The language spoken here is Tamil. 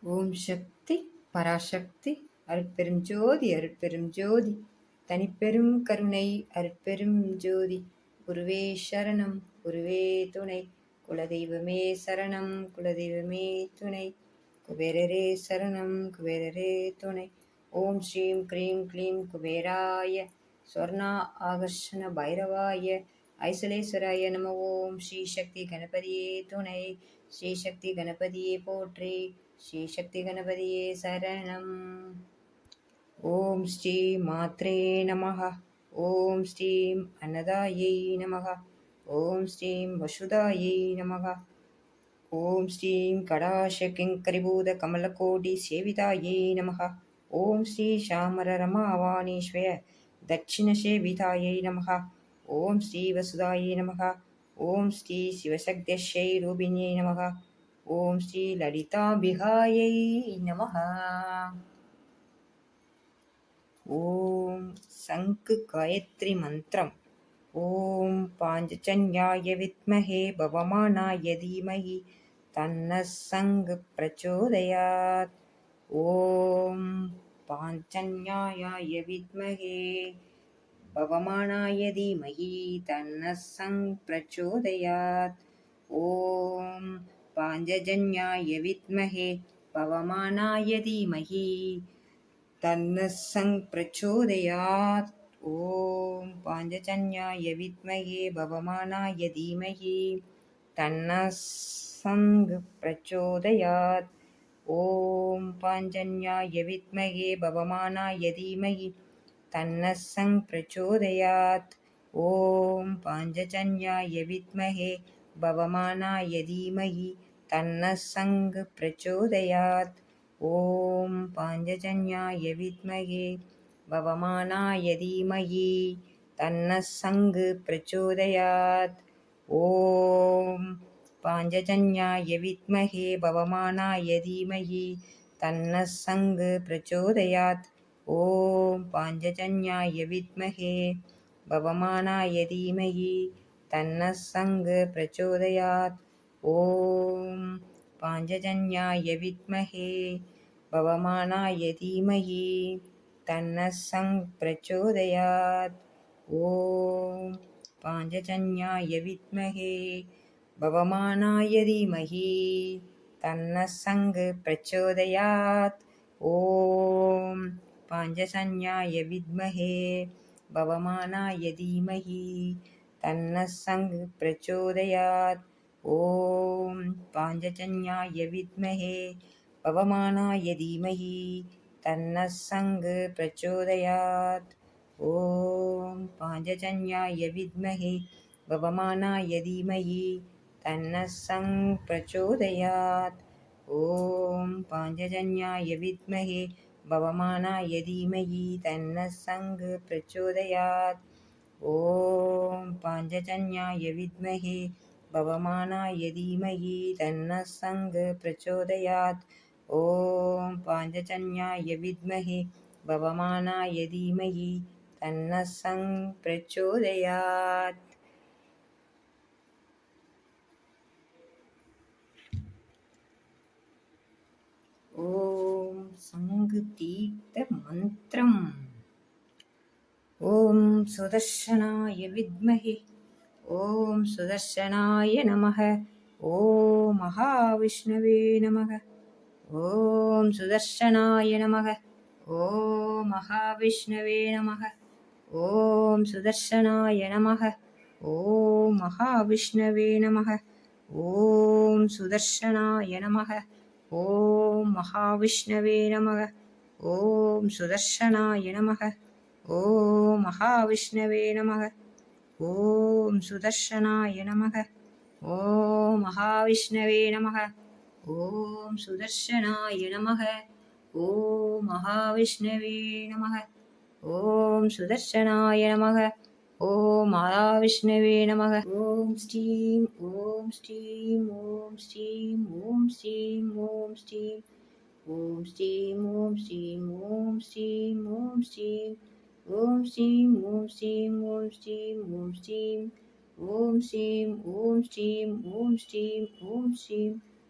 ஓம் சக்தி பராசக்தி அருட்பெரும் ஜோதி அருட்பெரும் ஜோதி தனிப்பெரும் கருணை அருட்பெரும் ஜோதி குருவே சரணம் குருவே துணை குலதெய்வமே சரணம் குலதெய்வமே துணை குபேரரே சரணம் குபேரரே துணை ஓம் ஸ்ரீம் க்ரீம் க்ளீம் குபேராய ஸ்வர்ணா ஆகர்ஷண பைரவாய ஐசலேஸ்வராய நம. ஓம் ஸ்ரீ சக்தி கணபதியே துணை, ஸ்ரீ சக்தி கணபதியே போற்றி, ஸ்ரீ சக்தி கணபதியே சரணம். ஓம் ஸ்ரீ மாத்ரே நமः. ஓம் ஸ்ரீம் அன்னதாயை நமः. ஓம் ஸ்ரீம் வசுதாயை நமः. ஓம் ஸ்ரீம் கடாசகிங்கரிபூத கமலகோடி சேவிதாயை நமः. ஓம் ஸ்ரீ சாமர ரமாவாணீஸ்வய தட்சிண சேவிதாயை நமः. ஓம் ஸ்ரீ வசுதாயை நமः. ஓம் ஸ்ரீ சிவசக்தியை ரூபிணியை நமः. ஓம் ஸ்ரீ லலிதாம்பிகாயை நமः. ஓம் சங்கு காயத்ரி மந்திரம். ஓம் பாஞ்சஜன்யாய வித்மஹே பவமானாய தீமஹி தன்னः சங்கு பிரச்சோதயாத். ஓம் பாஞ்சஜன்யாய வித்மஹே பவமானாய தீமஹி தன்னः சங்கு பிரச்சோதயாத். ஓம் பாஞ்சஜன்யாய வித்மஹே பவமானாய தீமஹி தன்னः சங்கு பிரச்சோதயாத். ஓம் பாஞ்சஜன்யாய வித்மஹே பவமானாய தீமஹி தன்னः சங்கு பிரச்சோதயாத். ஓம் பாஞ்சஜன்யாய வித்மஹே பவமானாய தீமஹி தன்னः சங்கு பிரச்சோதயாத். ஓம் பாஞ்சஜன்யாய வித்மஹே பவமானாய தீமஹி தன்னः சங்கு பிரச்சோதயாத். ஓம் பாஞ்சஜன்யாய வித்மஹே பவமானாய தீமஹி தன்னः சங்கு பிரச்சோதயாத். ஓம் பாஞ்சஜன்யாய வித்மஹே பவமானாய தீமஹி தன்னः சங்கு பிரச்சோதயாத். ஓம் பாஞ்சஜன்யாய வித்மஹே பவமானாய தீமஹி தன்னः சங்கு பிரச்சோதயாத். ஓம் பாஞ்சஜன்யாய வித்மஹே பவமானாய தீமஹி தன்னः சங்கு பிரச்சோதயாத். ஓம் பாஞ்சஜன்யாய வித்மஹே பவமானாய தீமஹி தன்னः சங்கு பிரச்சோதயாத். ஓம் பாஞ்சஜன்யாய வித்மஹே பவமானாய தீமஹி தன்னः சங்கு பிரச்சோதயாத். ஓம் பாஞ்சஜன்யாய வித்மஹே பவமானாய தீமஹி தன்னः சங்கு பிரச்சோதயாத். ஓம் பாஞ்சஜன்யாய வித்மஹே பவமானாய தீமஹி தன்னः சங்கு பிரச்சோதயாத். ஓம் பாஞ்சஜன்யாய வித்மஹே பவமானாய தீமஹி தன்னः சங்கு பிரச்சோதயாத். ஓம் பாஞ்சஜன்யாய வித்மஹே பவமானாய தீமஹி தன்னः சங்கு பிரச்சோதயாத். ஓம் பாஞ்சஜன்யாய வித்மஹே பவமானாய தீமஹி தன்னः சங்கு பிரச்சோதயாத். ஓம் சங்கு தீர்த்த மந்திரம். ஓம் சுதர்சனாய வித்மஹே ஓம் சுதர்சனாய நமः. ஓம் மகாவிஷ்ணவே நமः. ஓம் சுதர்சனாய நமः. ஓம் மகாவிஷ்ணவே நமः. ஓம் சுதர்சனாய நமः. ஓம் மகாவிஷ்ணவே நமः. ஓம் சுதர்சனாய நமः. ஓம் மகாவிஷ்ணவே நமः. ஓம் சுதர்சனாய நமः. ஓம் மகாவிஷ்ணவே நமः. ஓம் சுதர்சனாய நமः. ஓம் மகாவிஷ்ணவே நமः. ஓம் சுதர்சனாய நமः. ஓம் மகாவிஷ்ணவே நமः. ஓம் சுதர்சனாய நமः. ஓம் மகாவிஷ்ணவே நமः. ஓம் ஸ்ரீம் ஓம் ஸ்ரீம் ஓம் ஸ்ரீம் ஓம் ஸ்ரீம் ஓம் ஸ்ரீம் ஓம் ஸ்ரீம் ஓம் ஸ்ரீம் ஓம் ஸ்ரீம் ஓம் ஸ்ரீம் ஓம் ஸ்ரீம் ஓம் ஸ்ரீம் ஓம் ஸ்ரீம் ஓம் ஸ்ரீம் ஓம் ஸ்ரீம் ஓம் ஸ்ரீம் ஓம் ஸ்ரீம் ஓம் ஸ்ரீம்